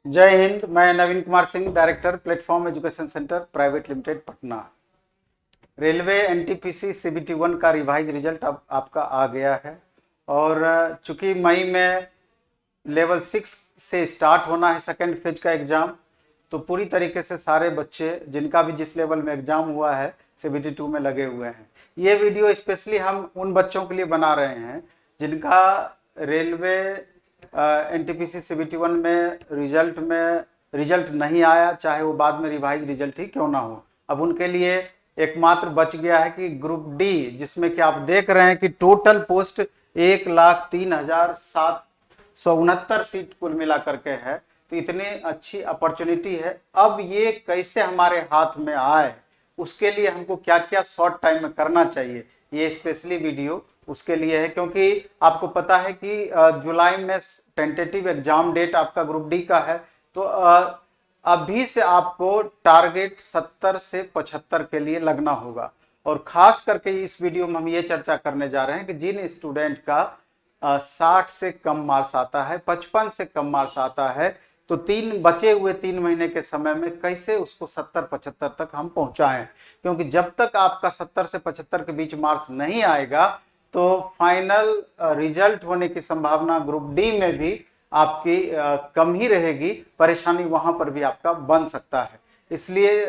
जय हिंद। मैं Naveen Kumar Singh, director platform education centre private limited Patna. Railway NTPC CBT 1 का रिवाइज रिजल्ट अब आपका आ गया है और चूंकि मई में लेवल 6 से स्टार्ट होना है सेकेंड फेज का एग्जाम, तो पूरी तरीके से सारे बच्चे जिनका भी जिस लेवल में एग्जाम हुआ है सीबीटी 2 में लगे हुए हैं। ये वीडियो स्पेशली हम उन बच्चों के लिए बना रहे हैं जिनका रेलवे एनटीपीसी सीबीटी 1 में रिजल्ट नहीं आया, चाहे वो बाद में रिवाइज रिजल्ट ही क्यों ना हो। अब उनके लिए एकमात्र बच गया है कि ग्रुप डी, जिसमें कि आप देख रहे हैं कि टोटल पोस्ट 1,03,769 सीट कुल मिला करके है। तो इतनी अच्छी अपॉर्चुनिटी है। अब ये कैसे हमारे हाथ में आए, उसके लिए हमको क्या क्या शॉर्ट टाइम में करना चाहिए, ये स्पेशली वीडियो उसके लिए है। क्योंकि आपको पता है कि जुलाई में टेंटेटिव एग्जाम डेट आपका ग्रुप डी का है, तो अभी से आपको टारगेट 70 से 75 के लिए लगना होगा। और खास करके इस वीडियो में हम ये चर्चा करने जा रहे हैं कि जिन स्टूडेंट का 60 से कम मार्क्स आता है, 55 से कम मार्क्स आता है, तो बचे हुए 3 महीने के समय में कैसे उसको 70-75 तक हम पहुंचाएं। क्योंकि जब तक आपका 70 से 75 के बीच मार्क्स नहीं आएगा तो फाइनल रिजल्ट होने की संभावना ग्रुप डी में भी आपकी कम ही रहेगी, परेशानी वहां पर भी आपका बन सकता है। इसलिए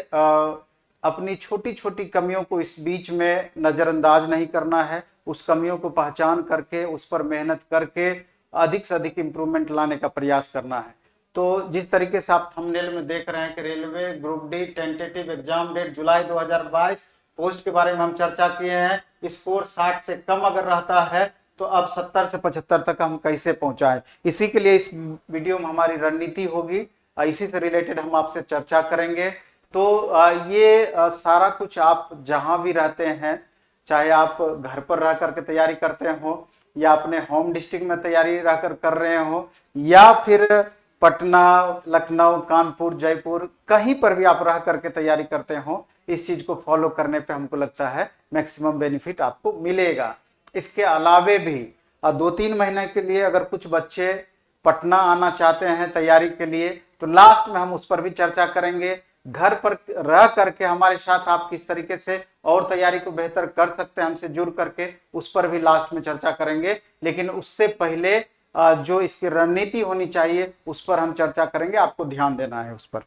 अपनी छोटी छोटी कमियों को इस बीच में नजरअंदाज नहीं करना है, उस कमियों को पहचान करके उस पर मेहनत करके अधिक से अधिक इंप्रूवमेंट लाने का प्रयास करना है। तो जिस तरीके से आप थंबनेल में देख रहे हैं कि railway group D tentative exam date जुलाई 2022, पोस्ट के बारे में हम चर्चा किए हैं। स्कोर 60 से कम अगर रहता है तो अब 70 से 75 तक हम कैसे पहुंचाएं, इसी के लिए इस वीडियो में हमारी रणनीति होगी, इसी से रिलेटेड हम आपसे चर्चा करेंगे। तो ये सारा कुछ आप जहां भी रहते हैं, चाहे आप घर पर रह करके तैयारी करते हो या अपने होम डिस्ट्रिक्ट में तैयारी रहकर कर रहे हो, या फिर पटना, लखनऊ, कानपुर, जयपुर, कहीं पर भी आप रह करके तैयारी करते हो, इस चीज को फॉलो करने पे हमको लगता है मैक्सिमम बेनिफिट आपको मिलेगा। इसके अलावे भी 2-3 महीने के लिए अगर कुछ बच्चे पटना आना चाहते हैं तैयारी के लिए, तो लास्ट में हम उस पर भी चर्चा करेंगे। घर पर रह करके हमारे साथ आप किस तरीके से और तैयारी को बेहतर कर सकते हैं हमसे जुड़ करके, उस पर भी लास्ट में चर्चा करेंगे। लेकिन उससे पहले जो इसकी रणनीति होनी चाहिए उस पर हम चर्चा करेंगे, आपको ध्यान देना है उस पर।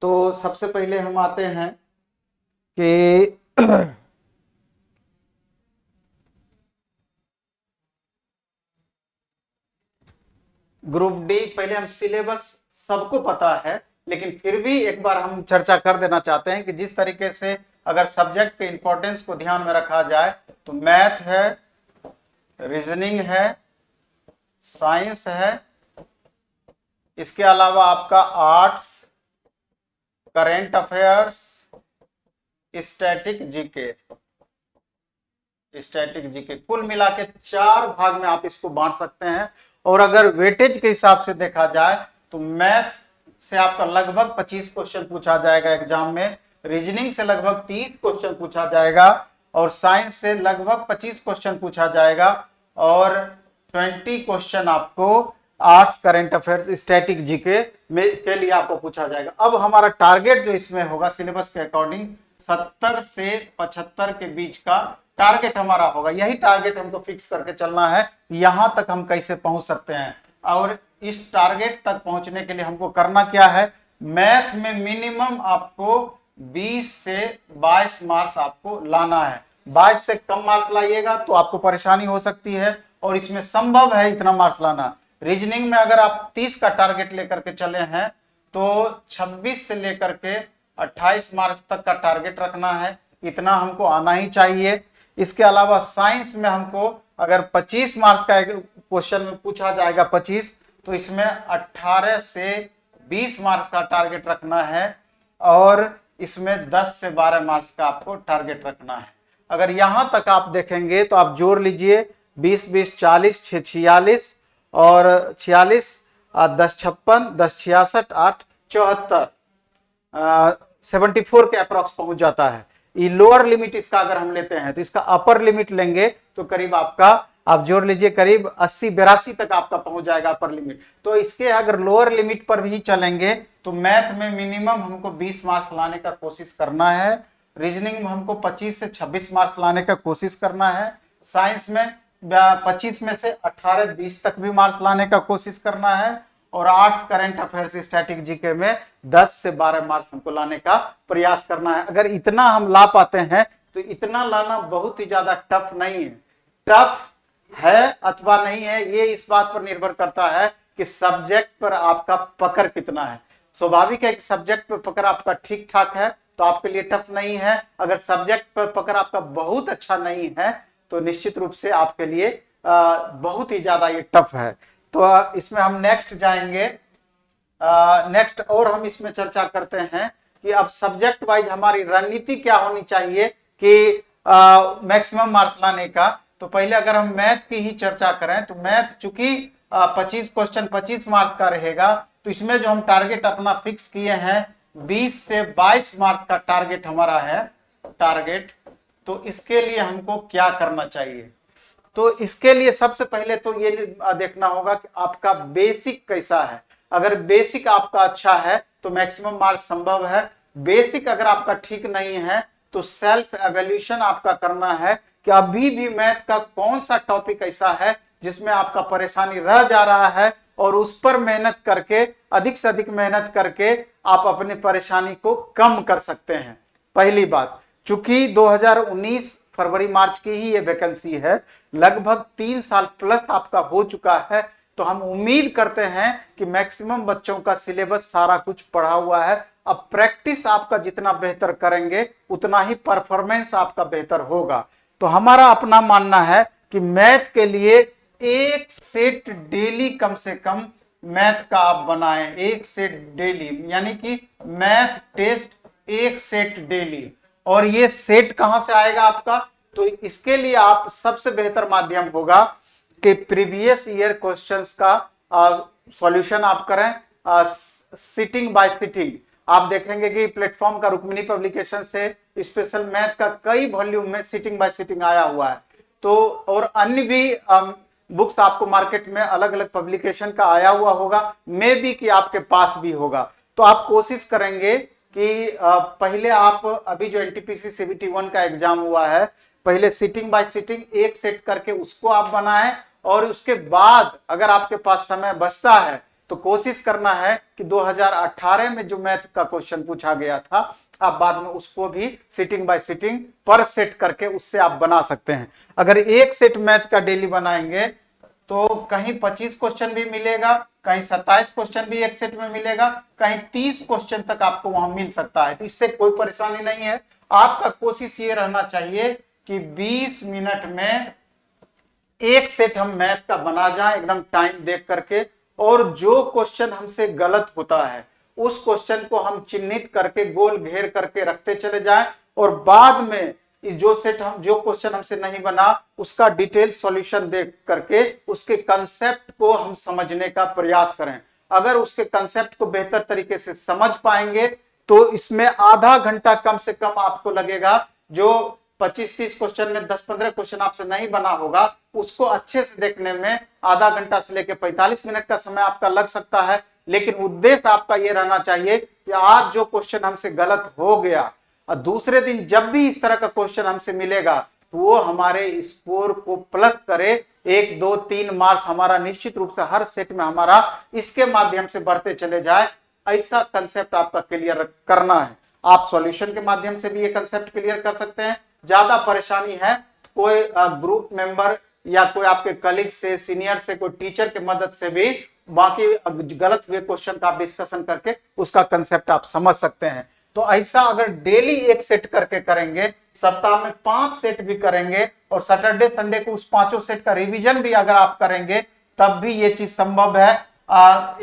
तो सबसे पहले हम आते हैं कि ग्रुप डी, पहले हम सिलेबस सबको पता है लेकिन फिर भी एक बार हम चर्चा कर देना चाहते हैं कि जिस तरीके से अगर सब्जेक्ट के इंपॉर्टेंस को ध्यान में रखा जाए तो मैथ है, रीजनिंग है, साइंस है, इसके अलावा आपका arts, current affairs, static GK, कुल मिला के 4 भाग में आप इसको बांट सकते हैं। और अगर वेटेज के हिसाब से देखा जाए तो मैथ से आपका लगभग 25 क्वेश्चन पूछा जाएगा एग्जाम में, रीजनिंग से लगभग 30 क्वेश्चन पूछा जाएगा, और साइंस से लगभग 25 क्वेश्चन पूछा जाएगा, और 20 क्वेश्चन आपको arts, current affairs, static GK के लिए आपको पूछा जाएगा। अब हमारा टारगेट जो इसमें होगा सिलेबस के अकॉर्डिंग 70 से 75 के बीच का टारगेट हमारा होगा। यही टारगेट हमको फिक्स करके चलना है, यहां तक हम कैसे पहुंच सकते हैं। और इस टारगेट तक पहुंचने के लिए हमको करना क्या है, मैथ में मिनिमम आपको 20 से 22 मार्क्स आपको लाना है। 22 से कम मार्क्स लाइएगा तो आपको परेशानी हो सकती है, और इसमें संभव है इतना मार्क्स लाना। रीजनिंग में अगर आप 30 का टारगेट लेकर के चले हैं तो 26 से लेकर के 28 मार्क्स तक का टारगेट रखना है, इतना हमको आना ही चाहिए। इसके अलावा साइंस में हमको अगर 25 मार्क्स का क्वेश्चन में पूछा जाएगा 25, तो इसमें 18 से 20 मार्क्स का टारगेट रखना है, और इसमें 10 से 12 मार्क्स का आपको टारगेट रखना है। अगर यहां तक आप देखेंगे तो आप जोड़ लीजिए 20-20 40, 6 46, और 46 10 56, 10 66, 8 74, 74 के अप्रॉक्स पहुंच जाता है। ये लोअर लिमिट इसका अगर हम लेते हैं तो इसका अपर लिमिट लेंगे तो करीब आपका आप जोड़ लीजिए करीब 80-82 तक आपका पहुंच जाएगा अपर लिमिट। तो इसके अगर लोअर लिमिट पर भी चलेंगे तो मैथ में मिनिमम हमको 20 मार्क्स लाने का कोशिश करना है, रीजनिंग में हमको 25 से 26 मार्क्स लाने का कोशिश करना है, साइंस में 25 में से 18-20 तक भी मार्क्स लाने का कोशिश करना है, और arts current affairs static GK में 10 से 12 मार्क्स हमको लाने का प्रयास करना है। अगर इतना हम ला पाते हैं तो इतना लाना बहुत ही ज्यादा टफ नहीं है। टफ है अथवा नहीं है ये इस बात पर निर्भर करता है कि सब्जेक्ट पर आपका पकड़ कितना है। स्वाभाविक है कि सब्जेक्ट पर पकड़ आपका ठीक ठाक है तो आपके लिए टफ नहीं है। अगर सब्जेक्ट पर पकड़ आपका बहुत अच्छा नहीं है तो निश्चित रूप से आपके लिए बहुत ही ज्यादा ये टफ है। तो इसमें हम नेक्स्ट जाएंगे। नेक्स्ट और हम इसमें चर्चा करते हैं कि अब सब्जेक्ट वाइज हमारी रणनीति क्या होनी चाहिए कि मैक्सिमम मार्क्स लाने का। तो पहले अगर हम मैथ की ही चर्चा करें तो मैथ चूंकि 25 क्वेश्चन 25 मार्क्स का रहेगा तो इसमें जो हम टारगेट अपना फिक्स किए हैं 20 से 22 मार्क्स का टारगेट हमारा है टारगेट। तो इसके लिए हमको क्या करना चाहिए? तो इसके लिए सबसे पहले तो ये देखना होगा कि आपका बेसिक कैसा है। अगर बेसिक आपका अच्छा है तो मैक्सिमम मार्क्स संभव है। बेसिक अगर आपका ठीक नहीं है तो सेल्फ एवेल्यूशन आपका करना है कि अभी भी मैथ का कौन सा टॉपिक ऐसा है जिसमें आपका परेशानी रह जा रहा है, और उस पर मेहनत करके अधिक से अधिक मेहनत करके आप अपनी परेशानी को कम कर सकते हैं। पहली बात, चूंकि 2019 फरवरी मार्च की ही ये वैकेंसी है, लगभग 3 साल प्लस आपका हो चुका है, तो हम उम्मीद करते हैं कि मैक्सिमम बच्चों का सिलेबस सारा कुछ पढ़ा हुआ है। अब प्रैक्टिस आपका जितना बेहतर करेंगे उतना ही परफॉर्मेंस आपका बेहतर होगा। तो हमारा अपना मानना है कि मैथ के लिए एक सेट डेली कम से कम मैथ का आप बनाएं, एक सेट डेली, यानी कि मैथ टेस्ट एक सेट डेली। और ये सेट कहां से आएगा आपका? तो इसके लिए आप सबसे बेहतर माध्यम होगा कि प्रीवियस ईयर क्वेश्चंस का सॉल्यूशन आप करें सिटिंग बाय सिटिंग। आप देखेंगे कि प्लेटफॉर्म का रुक्मिणी पब्लिकेशन से स्पेशल मैथ का कई वॉल्यूम में सिटिंग बाय सिटिंग आया हुआ है। तो और अन्य भी बुक्स आपको मार्केट में अलग अलग पब्लिकेशन का आया हुआ होगा, मे बी कि आपके पास भी होगा। तो आप कोशिश करेंगे कि पहले आप अभी जो एनटीपीसी सीबीटी 1 का एग्जाम हुआ है, पहले सिटिंग बाय सिटिंग एक सेट करके उसको आप बनाएं, और उसके बाद अगर आपके पास समय बचता है तो कोशिश करना है कि 2018 में जो मैथ का क्वेश्चन पूछा गया था आप बाद में उसको भी सिटिंग बाय सिटिंग पर सेट करके उससे आप बना सकते हैं। अगर एक सेट मैथ का डेली बनाएंगे तो कहीं 25 क्वेश्चन भी मिलेगा, कहीं 27 क्वेश्चन भी एक सेट में मिलेगा, कहीं 30 क्वेश्चन तक आपको वहां मिल सकता है। तो इससे कोई परेशानी नहीं है। आपका कोशिश ये रहना चाहिए कि 20 मिनट में एक सेट हम मैथ का बना जाए एकदम टाइम देख करके, और जो क्वेश्चन हमसे गलत होता है उस क्वेश्चन को हम चिन्हित करके गोल घेर करके रखते चले जाएं, और बाद में जो क्वेश्चन हमसे नहीं बना उसका डिटेल सॉल्यूशन देख करके उसके कंसेप्ट को हम समझने का प्रयास करें। अगर उसके कंसेप्ट को बेहतर तरीके से समझ पाएंगे तो इसमें आधा घंटा कम से कम आपको लगेगा। जो 25-30 क्वेश्चन में 10-15 क्वेश्चन आपसे नहीं बना होगा उसको अच्छे से देखने में आधा घंटा से लेकर 45 मिनट का समय आपका लग सकता है। लेकिन उद्देश्य आपका यह रहना चाहिए कि आज जो क्वेश्चन हमसे गलत हो गया और दूसरे दिन जब भी इस तरह का क्वेश्चन हमसे मिलेगा तो वो हमारे स्कोर को प्लस करे। 1, 2, 3 मार्क्स हमारा निश्चित रूप से हर सेट में हमारा इसके माध्यम से बढ़ते चले जाए, ऐसा कंसेप्ट आपका क्लियर करना है। आप सॉल्यूशन के माध्यम से भी ये कंसेप्ट क्लियर कर सकते हैं। ज्यादा परेशानी है तो कोई ग्रुप मेंबर या कोई आपके कलीग से, सीनियर से, कोई टीचर की मदद से भी बाकी गलत हुए क्वेश्चन का आप डिस्कशन करके उसका कंसेप्ट आप समझ सकते हैं। तो ऐसा अगर डेली एक सेट करके करेंगे, सप्ताह में 5 सेट भी करेंगे, और सैटरडे संडे को उस 5 सेट का रिवीजन भी अगर आप करेंगे तब भी ये चीज संभव है।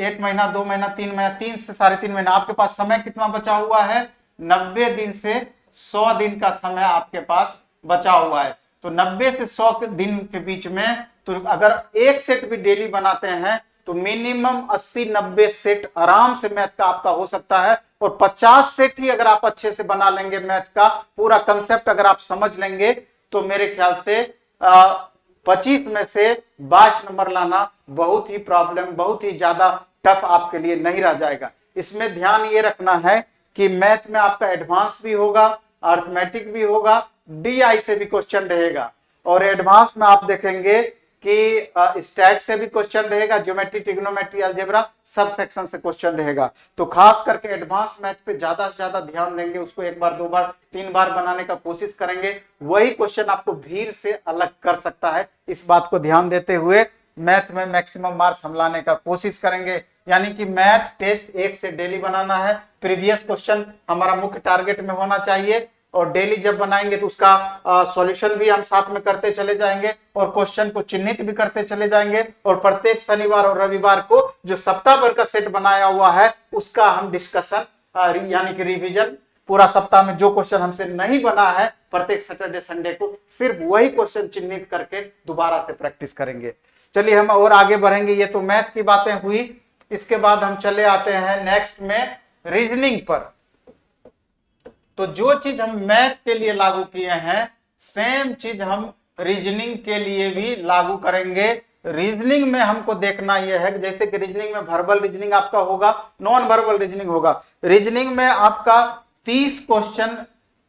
1 महीना, 2 महीना, 3 महीना, 3 से 3.5 महीना आपके पास समय कितना बचा हुआ है? 90 दिन से 100 दिन का समय आपके पास बचा हुआ है। तो 90 से 100 दिन के बीच में तो अगर एक सेट भी डेली बनाते हैं तो मिनिमम 80-90 सेट आराम से मैथ का आपका हो सकता है। और 50 सेट ही अगर आप अच्छे से बना लेंगे, मैथ का पूरा कंसेप्ट अगर आप समझ लेंगे, तो मेरे ख्याल से 25 में से 22 नंबर लाना बहुत ही प्रॉब्लम, बहुत ही ज्यादा टफ आपके लिए नहीं रह जाएगा। इसमें ध्यान ये रखना है कि मैथ में आपका एडवांस भी होगा, अर्थमेटिक भी होगा, DI से भी क्वेश्चन रहेगा, और एडवांस में आप देखेंगे कि स्टैट से भी क्वेश्चन रहेगा, geometry, trigonometry, algebra sub section से क्वेश्चन रहेगा। तो खास करके एडवांस मैथ पे ज्यादा से ज्यादा ध्यान देंगे, उसको एक बार, 2 बार, 3 बार बनाने का कोशिश करेंगे, वही क्वेश्चन आपको भीड़ से अलग कर सकता है। इस बात को ध्यान देते हुए मैथ में मैक्सिमम मार्क्स हम लाने का कोशिश करेंगे। यानी कि मैथ टेस्ट 1 से डेली बनाना है, प्रीवियस क्वेश्चन हमारा मुख्य टारगेट में होना चाहिए, और डेली जब बनाएंगे तो उसका सॉल्यूशन भी हम साथ में करते चले जाएंगे, और क्वेश्चन को चिन्हित भी करते चले जाएंगे, और प्रत्येक शनिवार और रविवार को जो सप्ताह भर का सेट बनाया हुआ है उसका हम डिस्कशन यानी कि रिवीजन, पूरा सप्ताह में जो क्वेश्चन हमसे नहीं बना है प्रत्येक सैटरडे संडे को सिर्फ वही क्वेश्चन चिन्हित करके दोबारा से प्रैक्टिस करेंगे। चलिए हम और आगे बढ़ेंगे। ये तो मैथ की बातें हुई, इसके बाद हम चले आते हैं नेक्स्ट में रीजनिंग पर। तो जो चीज हम मैथ के लिए लागू किए हैं सेम चीज हम रीजनिंग के लिए भी लागू करेंगे। रीजनिंग में हमको देखना यह है कि जैसे कि रीजनिंग में वर्बल रीजनिंग आपका होगा, नॉन वर्बल रीजनिंग होगा। रीजनिंग में आपका 30 क्वेश्चन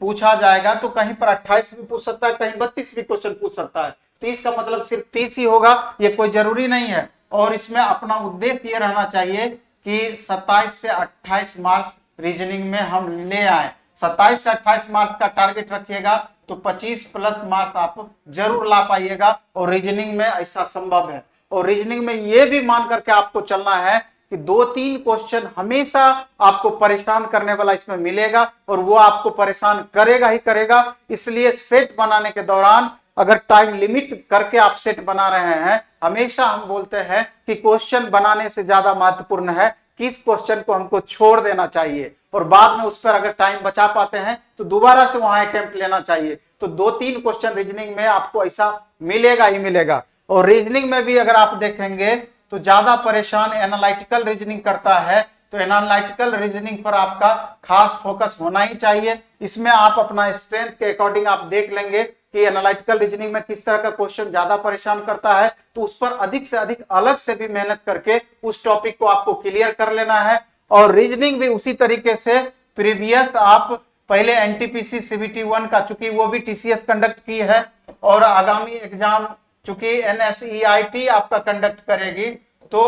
पूछा जाएगा, तो कहीं पर 28 भी पूछ सकता है, कहीं 32 भी क्वेश्चन पूछ सकता है। 30 का मतलब सिर्फ 30 ही होगा, ये कोई जरूरी नहीं है। और इसमें अपना उद्देश्य ये रहना चाहिए कि 27 से 28 मार्क्स रीजनिंग में हम ले आए। 27 से 28 मार्क्स का टारगेट रखिएगा तो 25 प्लस मार्क्स आप जरूर ला पाइएगा, और रीजनिंग में ऐसा संभव है। और रीजनिंग में यह भी मान करके आपको चलना है कि 2-3 क्वेश्चन हमेशा आपको परेशान करने वाला इसमें मिलेगा, और वो आपको परेशान करेगा ही करेगा। इसलिए सेट बनाने के दौरान अगर टाइम लिमिट करके आप सेट बना रहे हैं, हमेशा हम बोलते हैं कि क्वेश्चन बनाने से ज्यादा महत्वपूर्ण है किस क्वेश्चन को हमको छोड़ देना चाहिए, और बाद में उस पर अगर टाइम बचा पाते हैं तो दोबारा से वहां अटेम्प्ट लेना चाहिए। तो 2-3 क्वेश्चन रीजनिंग में आपको ऐसा मिलेगा ही मिलेगा। और रीजनिंग में भी अगर आप देखेंगे तो ज्यादा परेशान एनालिटिकल रीजनिंग करता है, तो एनालिटिकल रीजनिंग पर आपका खास फोकस होना ही चाहिए। इसमें आप अपना स्ट्रेंथ के अकॉर्डिंग आप देख लेंगे कि एनालिटिकल रीजनिंग में किस तरह का क्वेश्चन ज्यादा परेशान करता है, तो उस पर अधिक से अधिक अलग से भी मेहनत करके उस टॉपिक को आपको क्लियर कर लेना है। और रीजनिंग भी उसी तरीके से प्रीवियस आप पहले एनटीपीसी सीबीटी 1 का, चूंकि वो भी टीसीएस कंडक्ट की है, और आगामी एग्जाम चूंकि एनएसईआईटी आपका कंडक्ट करेगी, तो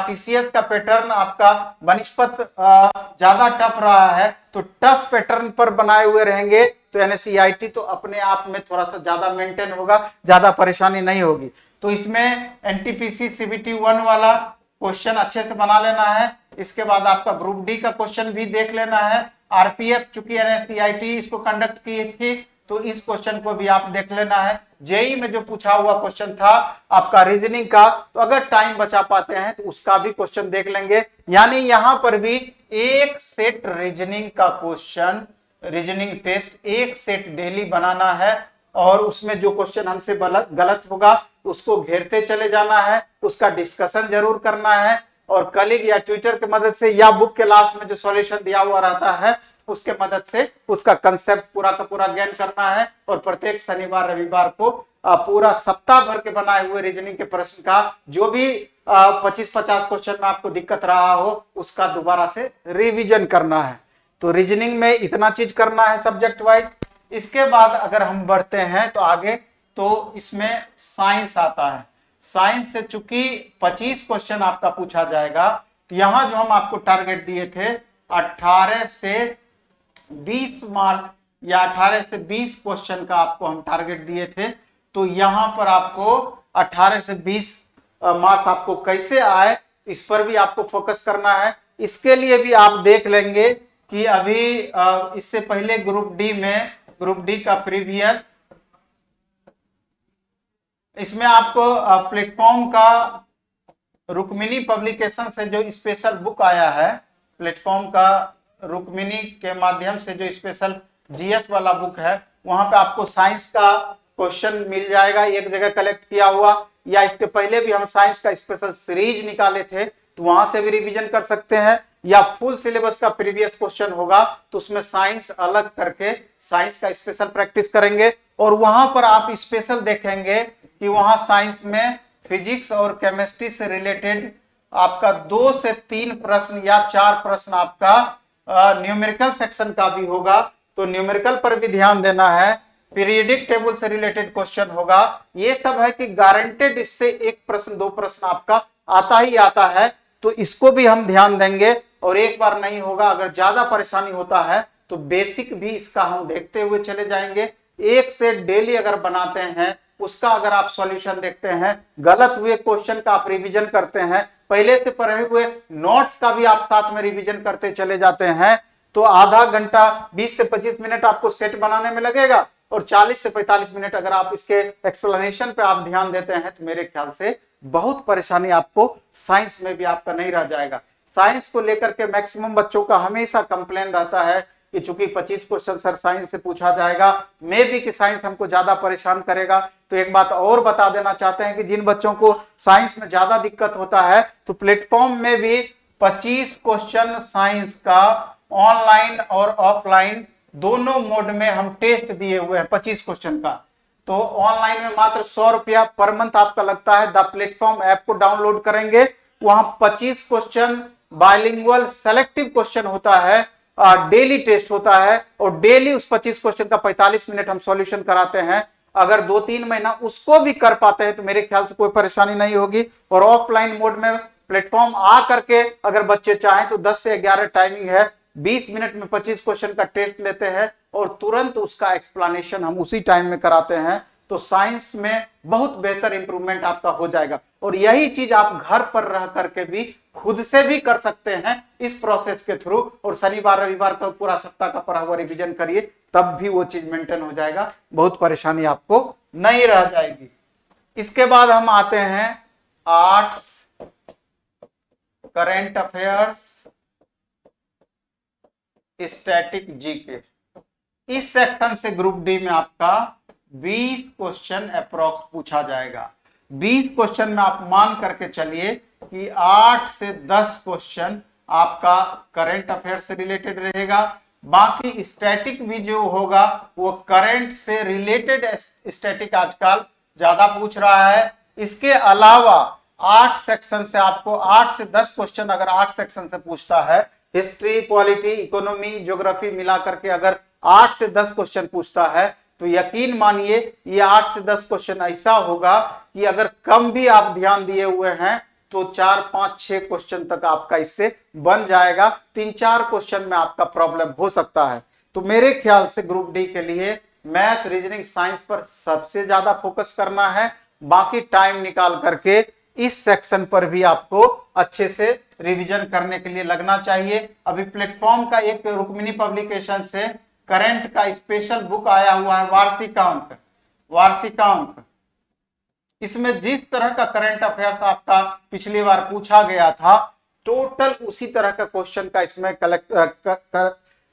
टीसीएस का पैटर्न आपका बनिस्पत ज्यादा टफ रहा है, तो टफ पैटर्न पर बनाए हुए रहेंगे तो एनएसईआईटी तो अपने आप में थोड़ा सा ज्यादा मेंटेन होगा, ज्यादा परेशानी नहीं होगी। तो इसमें एनटीपीसी सीबीटी 1 वाला क्वेश्चन अच्छे से बना लेना है। इसके बाद आपका ग्रुप डी का क्वेश्चन भी देख लेना है। आरपीएफ चूंकि एनएसईआईटी इसको कंडक्ट की थी, तो इस क्वेश्चन को भी आप देख लेना है। जेई में जो पूछा हुआ क्वेश्चन था आपका रीजनिंग का, तो अगर टाइम बचा पाते हैं तो उसका भी क्वेश्चन देख लेंगे। यानी यहां पर भी एक सेट रीजनिंग का क्वेश्चन, रीजनिंग टेस्ट एक सेट डेली बनाना है, और उसमें जो क्वेश्चन हमसे गलत होगा उसको घेरते चले जाना है, उसका डिस्कशन जरूर करना है, और कलीग या ट्विटर की मदद से या बुक के लास्ट में जो सॉल्यूशन दिया हुआ रहता है उसके मदद से उसका कंसेप्ट पूरा का पूरा ज्ञान करना है। और प्रत्येक शनिवार रविवार को पूरा सप्ताह भर के बनाए हुए रीजनिंग के प्रश्न का जो भी 25-50 क्वेश्चन में आपको दिक्कत रहा हो उसका दोबारा से रिवीजन करना है। तो रीजनिंग में इतना चीज करना है सब्जेक्ट वाइज। इसके बाद अगर हम बढ़ते हैं तो आगे, तो इसमें साइंस आता है। साइंस से चूंकि 25 क्वेश्चन आपका पूछा जाएगा, तो यहां जो हम आपको टारगेट दिए थे 18 से 20 मार्क्स या 18 से 20 क्वेश्चन का आपको हम टारगेट दिए थे, तो यहां पर आपको 18 से 20 मार्क्स आपको कैसे आए इस पर भी आपको फोकस करना है। इसके लिए भी आप देख लेंगे कि अभी इससे पहले ग्रुप डी में, ग्रुप डी का प्रीवियस, इसमें आपको प्लेटफॉर्म का रुक्मिणी पब्लिकेशन से जो स्पेशल बुक आया है, प्लेटफॉर्म का रुक्मिणी के माध्यम से जो स्पेशल जीएस वाला बुक है, वहां पे आपको साइंस का क्वेश्चन मिल जाएगा एक जगह कलेक्ट किया हुआ, या इसके पहले भी हम साइंस का स्पेशल सीरीज निकाले थे तो वहां से भी रिवीजन कर सकते हैं, या फुल सिलेबस का प्रीवियस क्वेश्चन होगा तो उसमें साइंस अलग करके साइंस का स्पेशल प्रैक्टिस करेंगे। और वहां पर आप स्पेशल देखेंगे कि वहां साइंस में फिजिक्स और केमिस्ट्री से रिलेटेड आपका 2 से 3 प्रश्न या 4 प्रश्न आपका न्यूमेरिकल सेक्शन का भी होगा, तो न्यूमेरिकल पर भी ध्यान देना है। पीरियोडिक टेबल से रिलेटेड क्वेश्चन होगा। ये सब है कि गारंटेड इससे 1 प्रश्न 2 प्रश्न आपका आता ही आता है, तो इसको भी हम ध्यान देंगे। और एक बार नहीं होगा, अगर ज्यादा परेशानी होता है तो बेसिक भी इसका हम देखते हुए चले जाएंगे। एक से डेली अगर बनाते हैं, उसका अगर आप सॉल्यूशन देखते हैं, गलत हुए क्वेश्चन का आप रिवीजन करते हैं, पहले से पढ़े हुए नोट्स का भी आप साथ में रिवीजन करते चले जाते हैं, तो आधा घंटा 20 से 25 मिनट आपको सेट बनाने में लगेगा, और 40 से 45 मिनट अगर आप इसके एक्सप्लेनेशन पे आप ध्यान देते हैं, तो मेरे ख्याल से बहुत परेशानी आपको साइंस में भी आपका नहीं रह जाएगा। साइंस को लेकर के मैक्सिमम बच्चों का हमेशा कंप्लेन रहता है कि चूंकि 25 क्वेश्चन सर साइंस से पूछा जाएगा, मे भी कि साइंस हमको ज्यादा परेशान करेगा। तो एक बात और बता देना चाहते हैं कि जिन बच्चों को साइंस में ज्यादा दिक्कत होता है, तो प्लेटफॉर्म में भी 25 क्वेश्चन साइंस का ऑनलाइन और ऑफलाइन दोनों मोड में हम टेस्ट दिए हुए हैं 25 क्वेश्चन का। तो ऑनलाइन में मात्र 100 रुपया पर मंथ आपका लगता है। द प्लेटफॉर्म ऐप को डाउनलोड करेंगे, वहां 25 क्वेश्चन बाइलिंगुअल सेलेक्टिव क्वेश्चन होता है, डेली टेस्ट होता है, और डेली उस 25 क्वेश्चन का 45 मिनट हम सॉल्यूशन कराते हैं। अगर 2-3 महीना उसको भी कर पाते हैं तो मेरे ख्याल से कोई परेशानी नहीं होगी। और ऑफलाइन मोड में प्लेटफॉर्म आ करके अगर बच्चे चाहें तो 10 से 11 टाइमिंग है, 20 मिनट में 25 क्वेश्चन का टेस्ट लेते हैं और तुरंत उसका एक्सप्लेनेशन हम उसी टाइम में कराते हैं। तो साइंस में बहुत बेहतर इंप्रूवमेंट आपका हो जाएगा, और यही चीज आप घर पर रह करके भी खुद से भी कर सकते हैं इस प्रोसेस के थ्रू। और शनिवार रविवार का पूरा सप्ताह का पढ़ा हुआ रिवीजन करिए, तब भी वो चीज मेंटेन हो जाएगा, बहुत परेशानी आपको नहीं रह जाएगी। इसके बाद हम आते हैं arts, current affairs, static GK. इस सेक्शन से ग्रुप डी में आपका 20 क्वेश्चन अप्रोक्स पूछा जाएगा। 20 क्वेश्चन में आप मान करके चलिए कि 8 से 10 क्वेश्चन आपका करंट अफेयर से रिलेटेड रहेगा। बाकी स्टैटिक भी जो होगा वो करंट से रिलेटेड स्टैटिक आजकल ज्यादा पूछ रहा है। इसके अलावा 8 सेक्शन से आपको 8 से 10 क्वेश्चन अगर 8 सेक्शन से पूछता है, हिस्ट्री, पॉलिटी, इकोनॉमी, ज्योग्राफी मिला करके अगर 8 से 10 क्वेश्चन पूछता है, तो यकीन मानिए ये 8 से 10 क्वेश्चन ऐसा होगा कि अगर कम भी आप ध्यान दिए हुए हैं तो 4, 5, 6 क्वेश्चन तक आपका इससे बन जाएगा। 3-4 क्वेश्चन में आपका प्रॉब्लम हो सकता है। तो मेरे ख्याल से ग्रुप डी के लिए मैथ, रीजनिंग, साइंस पर सबसे ज्यादा फोकस करना है। बाकी टाइम निकाल करके इस सेक्शन पर भी आपको अच्छे से रिवीजन करने के लिए लगना चाहिए। अभी प्लेटफॉर्म का एक रुक्मिणी पब्लिकेशन से करंट का स्पेशल बुक आया हुआ है, वार्षिकांक। वार्षिकांक इसमें जिस तरह का करंट अफेयर्स आपका पिछली बार पूछा गया था, टोटल उसी तरह का क्वेश्चन का इसमें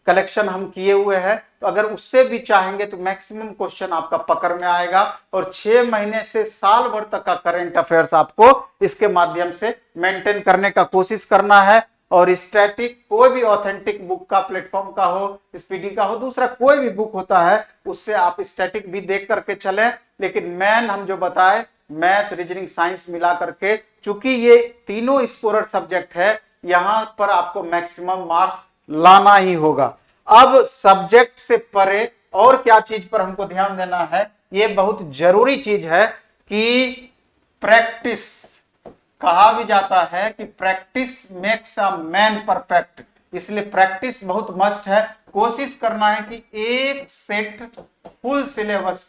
कलेक्शन हम किए हुए हैं। तो अगर उससे भी चाहेंगे तो मैक्सिमम क्वेश्चन आपका पकड़ में आएगा, और 6 महीने से साल भर तक का करंट अफेयर्स आपको इसके माध्यम से मेंटेन करने का कोशिश करना है। और स्टैटिक कोई भी ऑथेंटिक बुक का, प्लेटफॉर्म का हो, स्पीडी का हो, दूसरा कोई भी बुक होता है, उससे आप स्टैटिक भी देख करके चलें। लेकिन मेन हम जो बताए मैथ, रीजनिंग, साइंस मिला करके, चूंकि ये तीनों स्कोरर सब्जेक्ट है, यहां पर आपको मैक्सिमम मार्क्स लाना ही होगा। अब सब्जेक्ट से परे और क्या चीज पर हमको ध्यान देना है, ये बहुत जरूरी चीज है कि प्रैक्टिस। कहा भी जाता है कि practice makes a man perfect, इसलिए प्रैक्टिस बहुत मस्ट है। कोशिश करना है कि एक सेट फुल सिलेबस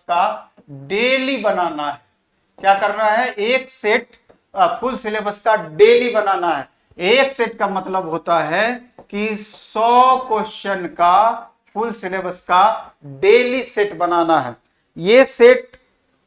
का डेली बनाना है। क्या करना है? एक सेट फुल सिलेबस का डेली बनाना है। एक सेट का मतलब होता है कि 100 क्वेश्चन का फुल सिलेबस का डेली सेट बनाना है। ये सेट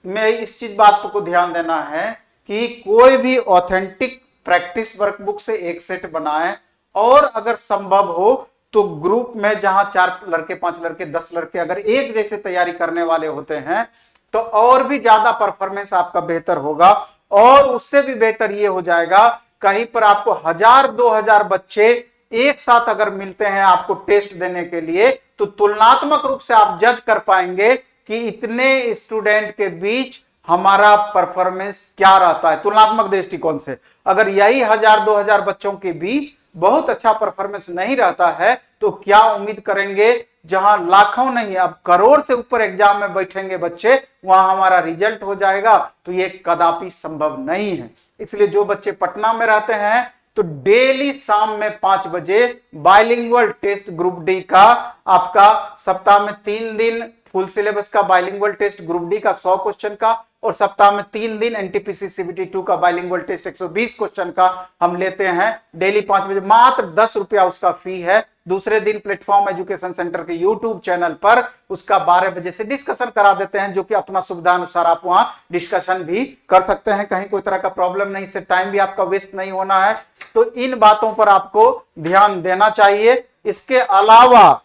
में इस चीज बात को ध्यान देना है कि कोई भी ऑथेंटिक प्रैक्टिस वर्कबुक से एक सेट बनाएं, और अगर संभव हो तो ग्रुप में जहां 4 लड़के, 5 लड़के, 10 लड़के अगर एक जैसे तैयारी करने वाले होते हैं तो और भी ज्यादा परफॉर्मेंस आपका बेहतर होगा। और उससे भी बेहतर ये हो जाएगा, कहीं पर आपको 1000-2000 बच्चे एक साथ अगर मिलते हैं आपको टेस्ट देने के लिए, तो तुलनात्मक रूप से आप जज कर पाएंगे कि इतने स्टूडेंट के बीच हमारा परफॉर्मेंस क्या रहता है तुलनात्मक दृष्टिकोण से। अगर यही 1000-2000 बच्चों के बीच बहुत अच्छा परफॉर्मेंस नहीं रहता है तो क्या उम्मीद करेंगे जहां लाखों नहीं अब करोड़ से ऊपर एग्जाम में बैठेंगे बच्चे, वहां हमारा रिजल्ट हो जाएगा? तो ये कदापि संभव नहीं है। इसलिए जो बच्चे पटना में रहते हैं तो डेली शाम में 5 बजे बाइलिंगुअल टेस्ट ग्रुप डी का आपका सप्ताह में 3 दिन फुल सिलेबस का बाइलिंगुअल टेस्ट ग्रुप डी का 100 क्वेश्चन का, और सप्ताह में 3 दिन एनटीपीसी सीबीटी 2 का बाइलिंगुअल टेस्ट 120 क्वेश्चन का हम लेते हैं डेली 5 बजे। मात्र 10 रुपया उसका फी है। दूसरे दिन प्लेटफॉर्म एजुकेशन सेंटर के यूट्यूब चैनल पर उसका 12 बजे से डिस्कशन करा देते हैं, जो कि अपना सुविधा अनुसार आप वहां डिस्कशन भी कर सकते हैं। कहीं कोई तरह का प्रॉब्लम नहीं, इससे टाइम भी आपका वेस्ट नहीं होना है। तो इन बातों पर आपको ध्यान देना चाहिए। इसके अलावा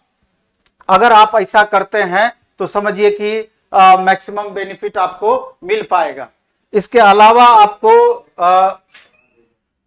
अगर आप ऐसा करते हैं तो समझिए कि मैक्सिमम बेनिफिट आपको मिल पाएगा। इसके अलावा आपको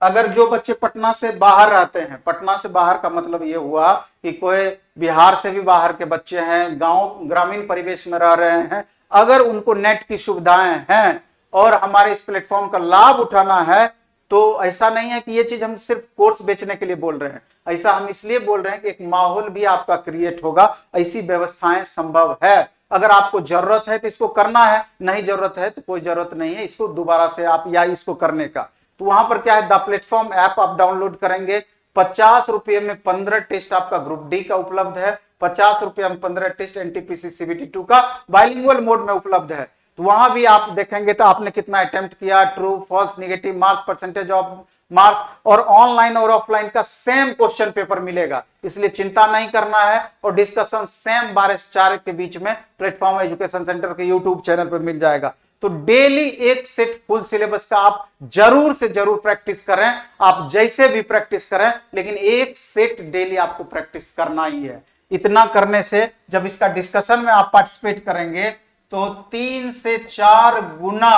अगर जो बच्चे पटना से बाहर रहते हैं, पटना से बाहर का मतलब ये हुआ कि कोई बिहार से भी बाहर के बच्चे हैं, गांव ग्रामीण परिवेश में रह रहे हैं, अगर उनको नेट की सुविधाएं हैं और हमारे इस प्लेटफॉर्म का लाभ उठाना है, तो ऐसा नहीं है कि ये चीज हम सिर्फ कोर्स बेचने के लिए बोल रहे हैं। ऐसा हम इसलिए बोल रहे हैं कि एक माहौल भी आपका क्रिएट होगा, ऐसी व्यवस्थाएं संभव है। अगर आपको जरूरत है तो इसको करना है, नहीं जरूरत है तो कोई जरूरत नहीं है इसको दोबारा से आप या इसको करने का। तो वहां पर क्या है, द प्लेटफॉर्म ऐप आप डाउनलोड करेंगे, 50 रुपये में 15 टेस्ट आपका ग्रुप डी का उपलब्ध है, 50 रुपये में 15 टेस्ट एनटीपीसी सीबीटी 2 का बाइलिंगुअल मोड में उपलब्ध है। तो वहां भी आप देखेंगे तो आपने कितना अटेम्प्ट किया, true false negative marks, percentage of marks, और ऑनलाइन और ऑफलाइन का सेम क्वेश्चन पेपर मिलेगा, इसलिए चिंता नहीं करना है। और डिस्कशन सेम 12 से 4 के बीच में प्लेटफॉर्म एजुकेशन सेंटर के यूट्यूब चैनल पर मिल जाएगा। तो डेली एक सेट फुल सिलेबस का आप जरूर से जरूर प्रैक्टिस करें, आप जैसे भी प्रैक्टिस करें, लेकिन एक सेट डेली आपको प्रैक्टिस करना ही है। इतना करने से जब इसका डिस्कशन में आप पार्टिसिपेट करेंगे तो 3 से 4 गुना,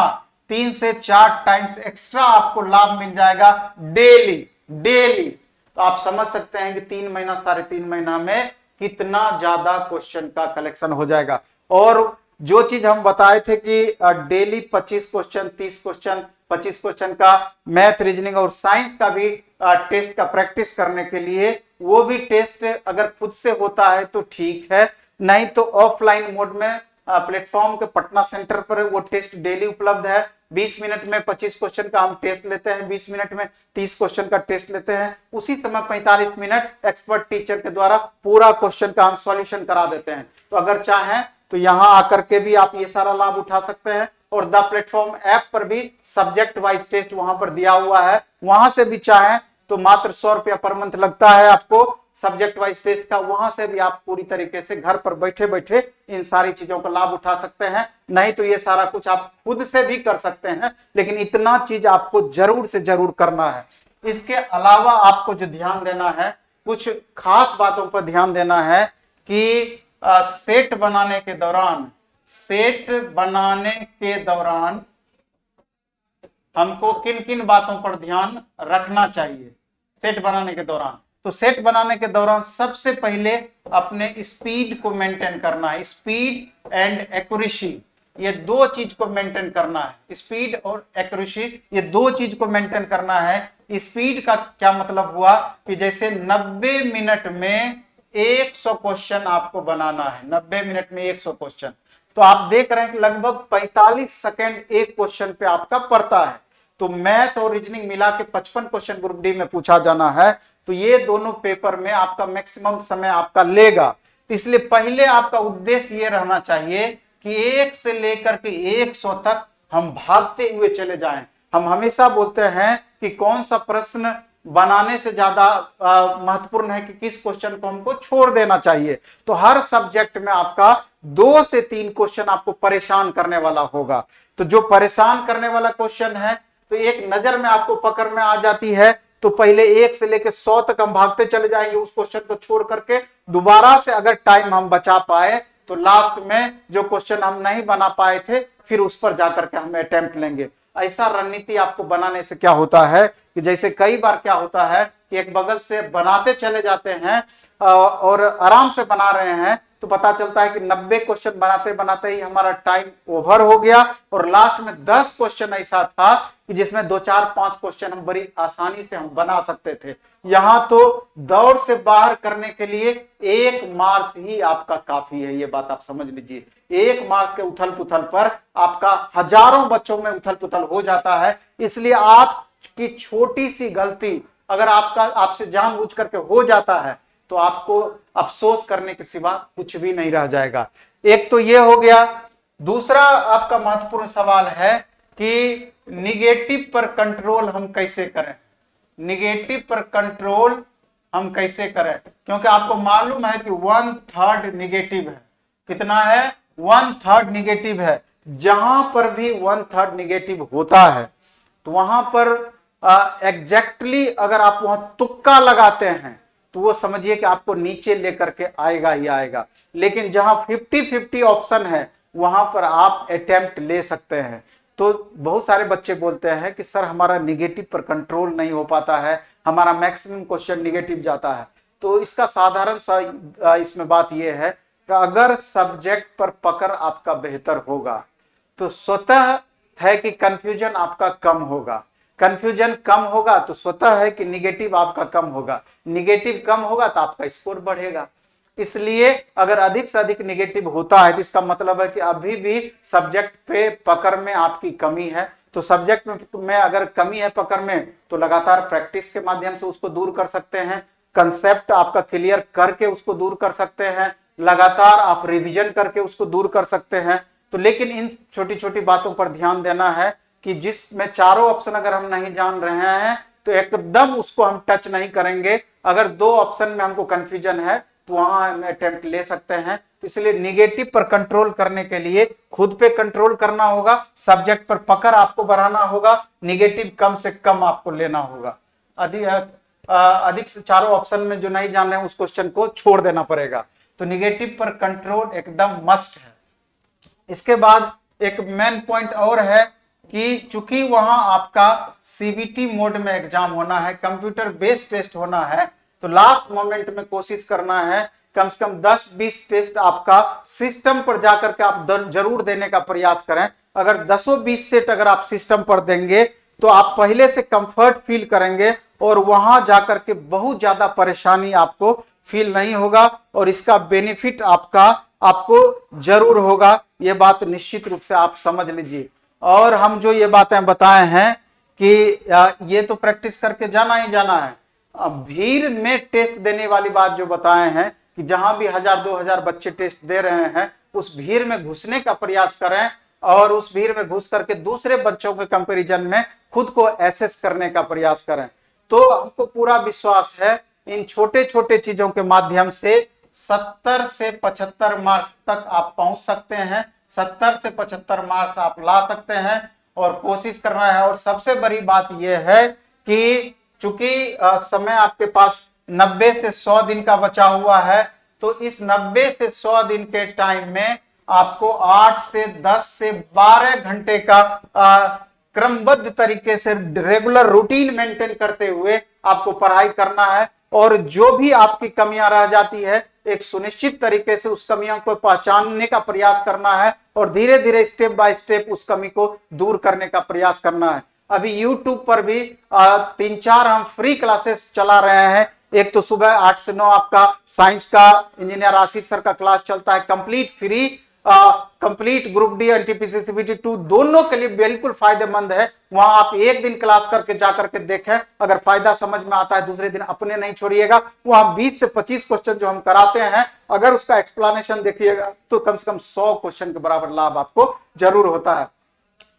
3 से 4 टाइम्स एक्स्ट्रा आपको लाभ मिल जाएगा डेली। तो आप समझ सकते हैं कि 3 महीना 3.5 महीना में कितना ज्यादा क्वेश्चन का कलेक्शन हो जाएगा। और जो चीज हम बताए थे कि डेली 25 क्वेश्चन, 30 क्वेश्चन, 25 क्वेश्चन का मैथ, रीजनिंग और साइंस का भी टेस्ट का प्रैक्टिस करने के लिए, वो भी टेस्ट अगर खुद से होता है तो ठीक है, नहीं तो ऑफलाइन मोड में प्लेटफॉर्म के पटना सेंटर पर वो टेस्ट डेली उपलब्ध है। 20 मिनट में 25 क्वेश्चन का हम टेस्ट लेते हैं, 20 मिनट में 30 क्वेश्चन का टेस्ट लेते हैं, उसी समय 45 मिनट एक्सपर्ट टीचर के द्वारा पूरा क्वेश्चन का हम सॉल्यूशन करा देते हैं। तो अगर चाहें तो यहां आकर के भी आप ये सारा लाभ उठा सकते हैं। और द प्लेटफॉर्म ऐप पर भी सब्जेक्ट वाइज टेस्ट वहां पर दिया हुआ है, वहां से भी चाहें तो मात्र 100 रुपया पर मंथ लगता है आपको सब्जेक्ट वाइज टेस्ट का, वहां से भी आप पूरी तरीके से घर पर बैठे बैठे इन सारी चीजों का लाभ उठा सकते हैं। नहीं तो ये सारा कुछ आप खुद से भी कर सकते हैं, लेकिन इतना चीज आपको जरूर से जरूर करना है। इसके अलावा आपको जो ध्यान देना है, कुछ खास बातों पर ध्यान देना है कि सेट बनाने के दौरान हमको किन किन बातों पर ध्यान रखना चाहिए सेट बनाने के दौरान। तो सेट बनाने के दौरान सबसे पहले अपने स्पीड को मेंटेन करना है, स्पीड एंड एक्यूरेसी, ये 2 चीज को मेंटेन करना है। स्पीड और एक्यूरेसी ये 2 चीज को मेंटेन करना है। स्पीड का क्या मतलब हुआ कि जैसे 90 मिनट में 100 क्वेश्चन आपको बनाना है, 90 मिनट में 100 क्वेश्चन, तो आप देख रहे हैं कि लगभग 45 सेकेंड एक क्वेश्चन पे आपका पड़ता है। तो मैथ और रीजनिंग मिला के 55 क्वेश्चन ग्रुप डी में पूछा जाना है, तो ये दोनों पेपर में आपका मैक्सिमम समय आपका लेगा। इसलिए पहले आपका उद्देश्य ये रहना चाहिए कि 1 से लेकर के 100 तक हम भागते हुए चले जाएं। हम हमेशा बोलते हैं कि कौन सा प्रश्न बनाने से ज्यादा महत्वपूर्ण है कि किस क्वेश्चन को हमको छोड़ देना चाहिए। तो हर सब्जेक्ट में आपका 2 से 3 क्वेश्चन आपको परेशान करने वाला होगा। तो जो परेशान करने वाला क्वेश्चन है तो एक नजर में आपको पकड़ में आ जाती है, तो पहले 1 से लेकर 100 तक हम भागते चले जाएंगे उस क्वेश्चन को छोड़ करके। दोबारा से अगर टाइम हम बचा पाए तो लास्ट में जो क्वेश्चन हम नहीं बना पाए थे फिर उस पर जाकर के हम अटेम्प्ट लेंगे। ऐसा रणनीति आपको बनाने से क्या होता है कि जैसे कई बार क्या होता है कि एक बगल से बनाते चले जाते हैं और आराम से बना रहे हैं, तो पता चलता है कि 90 क्वेश्चन बनाते बनाते ही हमारा टाइम ओवर हो गया और लास्ट में 10 क्वेश्चन ऐसा था कि जिसमें 2 4 5 क्वेश्चन हम बड़ी आसानी से हम बना सकते थे। यहां तो दौड़ से बाहर करने के लिए 1 मार्क्स ही आपका काफी है, ये बात आप समझ लीजिए। 1 मार्क्स के उथल पुथल पर आपका हजारों बच्चों में उथल पुथल हो जाता है। इसलिए आपकी छोटी सी गलती अगर आपसे जानबूझ करके हो जाता है तो आपको अफसोस करने के सिवा कुछ भी नहीं रह जाएगा। एक तो ये हो गया। दूसरा आपका महत्वपूर्ण सवाल है कि निगेटिव पर कंट्रोल हम कैसे करें। निगेटिव पर कंट्रोल हम कैसे करें, क्योंकि आपको मालूम है कि 1/3 निगेटिव है। कितना है? 1/3 निगेटिव है। जहां पर भी 1/3 निगेटिव होता है तो वहां पर एग्जैक्टली अगर आप वहां तुक्का लगाते हैं तो वो समझिए कि आपको नीचे लेकर के आएगा ही आएगा। लेकिन जहां 50-50 ऑप्शन है वहां पर आप अटेम्प्ट ले सकते हैं। तो बहुत सारे बच्चे बोलते हैं कि सर हमारा निगेटिव पर कंट्रोल नहीं हो पाता है, हमारा मैक्सिमम क्वेश्चन निगेटिव जाता है। तो इसका साधारण सा इसमें बात यह है कि अगर सब्जेक्ट पर पकड़ आपका बेहतर होगा तो स्वतः है कि कंफ्यूजन आपका कम होगा। कंफ्यूजन कम होगा तो स्वतः है कि निगेटिव आपका कम होगा। निगेटिव कम होगा तो आपका स्कोर बढ़ेगा। इसलिए अगर अधिक से अधिक निगेटिव होता है तो इसका मतलब है कि अभी भी सब्जेक्ट पे पकड़ में आपकी कमी है। तो सब्जेक्ट में अगर कमी है पकड़ में तो लगातार प्रैक्टिस के माध्यम से उसको दूर कर सकते हैं। कंसेप्ट आपका क्लियर करके उसको दूर कर सकते हैं। लगातार आप रिवीजन करके उसको दूर कर सकते हैं। तो लेकिन इन छोटी छोटी बातों पर ध्यान देना है कि जिसमें चारों ऑप्शन अगर हम नहीं जान रहे हैं तो एकदम उसको हम टच नहीं करेंगे। अगर 2 ऑप्शन में हमको कंफ्यूजन है तो वहां हम अटेम्प्ट ले सकते हैं। इसलिए निगेटिव पर कंट्रोल करने के लिए खुद पे कंट्रोल करना होगा, सब्जेक्ट पर पकड़ आपको बढ़ाना होगा, निगेटिव कम से कम आपको लेना होगा। अधिक से चारों ऑप्शन में जो नहीं जान रहे हैं उस क्वेश्चन को छोड़ देना पड़ेगा। तो निगेटिव पर कंट्रोल एकदम मस्ट है। इसके बाद एक मेन पॉइंट और है कि चूंकि वहां आपका सीबीटी मोड में एग्जाम होना है, कंप्यूटर बेस्ड टेस्ट होना है, तो लास्ट मोमेंट में कोशिश करना है कम से कम 10-20 टेस्ट आपका सिस्टम पर जाकर के आप जरूर देने का प्रयास करें। अगर 10-20 सेट अगर आप सिस्टम पर देंगे तो आप पहले से कंफर्ट फील करेंगे और वहां जाकर के बहुत ज्यादा परेशानी आपको फील नहीं होगा और इसका बेनिफिट आपको जरूर होगा। यह बात निश्चित रूप से आप समझ लीजिए। और हम जो ये बातें बताए हैं कि ये तो प्रैक्टिस करके जाना ही जाना है। भीड़ में टेस्ट देने वाली बात जो बताए हैं कि जहां भी 1000-2000 बच्चे टेस्ट दे रहे हैं उस भीड़ में घुसने का प्रयास करें और उस भीड़ में घुस करके दूसरे बच्चों के कंपैरिजन में खुद को एसेस करने का प्रयास करें। तो हमको पूरा विश्वास है इन छोटे छोटे चीजों के माध्यम से 70 से 75 मार्क्स तक आप पहुंच सकते हैं। 70 से 75 मार्क्स आप ला सकते हैं और कोशिश करना है। और सबसे बड़ी बात यह है कि चूंकि समय आपके पास 90 से 100 दिन का बचा हुआ है, तो इस 90 से 100 दिन के टाइम में आपको 8 से 10 से 12 घंटे का क्रमबद्ध तरीके से रेगुलर रूटीन मेंटेन करते हुए आपको पढ़ाई करना है। और जो भी आपकी कमियां रह जाती है एक सुनिश्चित तरीके से उस कमियों को पहचानने का प्रयास करना है और धीरे धीरे स्टेप बाय स्टेप उस कमी को दूर करने का प्रयास करना है। अभी YouTube पर भी 3-4 हम फ्री क्लासेस चला रहे हैं। एक तो सुबह 8 से 9 आपका साइंस का इंजीनियर आशीष सर का क्लास चलता है complete free. Complete group D NTPC CBT 2 दोनों के लिए बिल्कुल फायदेमंद है। वहां आप एक दिन क्लास करके जाकर के देखें, अगर फायदा समझ में आता है दूसरे दिन अपने नहीं छोड़िएगा। वहां 20 से 25 क्वेश्चन जो हम कराते हैं अगर उसका एक्सप्लेनेशन देखिएगा तो कम से कम 100 क्वेश्चन के बराबर लाभ आपको जरूर होता है।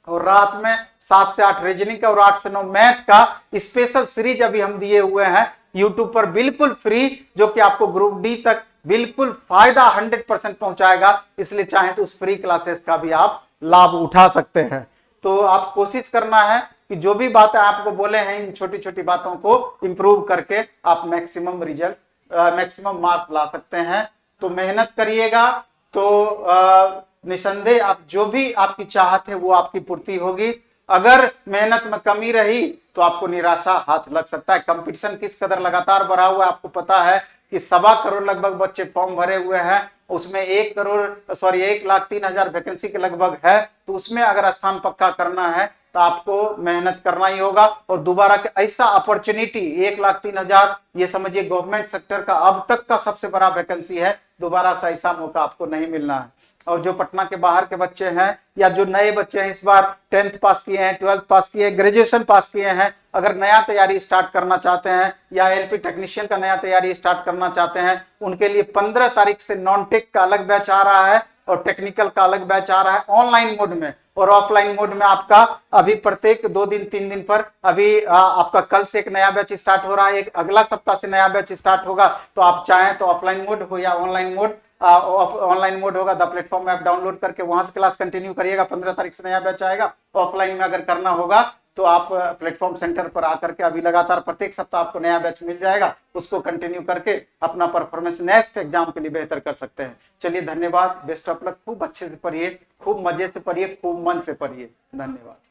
और रात में 7 से 8 रीजनिंग का और 8 से 9 मैथ का स्पेशल सीरीज अभी हम दिए हुए हैं यूट्यूब पर बिल्कुल फ्री, जो कि आपको ग्रुप डी तक बिल्कुल फायदा 100% पहुंचाएगा। इसलिए चाहे तो उस फ्री क्लासेस का भी आप लाभ उठा सकते हैं। तो आप कोशिश करना है कि जो भी बातें आपको बोले हैं इन छोटी छोटी बातों को इंप्रूव करके आप मैक्सिमम मैक्सिमम मार्क्स ला सकते हैं। तो मेहनत करिएगा तो निसंदेह आप जो भी आपकी चाहत है वो आपकी पूर्ति होगी। अगर मेहनत में कमी रही तो आपको निराशा हाथ लग सकता है। कंपटीशन किस कदर लगातार बढ़ा हुआ है आपको पता है कि 1.25 करोड़ लगभग बच्चे फॉर्म भरे हुए हैं उसमें 1,03,000 वैकेंसी के लगभग है, तो उसमें अगर स्थान पक्का करना है तो आपको मेहनत करना ही होगा। और दोबारा ऐसा अपॉर्चुनिटी 1,03,000, ये समझिए गवर्नमेंट सेक्टर का अब तक का सबसे बड़ा वैकेंसी है, दोबारा से ऐसा मौका आपको नहीं मिलना है। और जो पटना के बाहर के बच्चे हैं या जो नए बच्चे हैं, इस बार 10th पास किए हैं, 12th पास किए हैं, ग्रेजुएशन पास किए हैं, अगर नया तैयारी स्टार्ट करना चाहते हैं या एलपी टेक्नीशियन का नया तैयारी स्टार्ट करना चाहते हैं, उनके लिए 15 तारीख से नॉन टेक का अलग बैच आ रहा है और टेक्निकल का अलग बैच आ रहा है ऑनलाइन मोड में। और ऑफलाइन मोड में आपका अभी प्रत्येक 2 दिन 3 दिन पर अभी आपका कल से एक नया बैच स्टार्ट हो रहा है, एक अगला सप्ताह से नया बैच स्टार्ट होगा। तो आप चाहें तो ऑफलाइन मोड हो या ऑनलाइन मोड, ऑनलाइन मोड होगा द प्लेटफॉर्म ऐप डाउनलोड करके वहां से क्लास कंटिन्यू करिएगा। 15 तारीख से नया बैच आएगा। ऑफलाइन में अगर करना होगा तो आप प्लेटफॉर्म सेंटर पर आकर के अभी लगातार प्रत्येक सप्ताह आपको नया बैच मिल जाएगा, उसको कंटिन्यू करके अपना परफॉर्मेंस नेक्स्ट एग्जाम के लिए बेहतर कर सकते हैं। चलिए धन्यवाद, बेस्ट ऑफ लक, खूब अच्छे से पढ़िए, खूब मजे से पढ़िए, खूब मन से पढ़िए। धन्यवाद।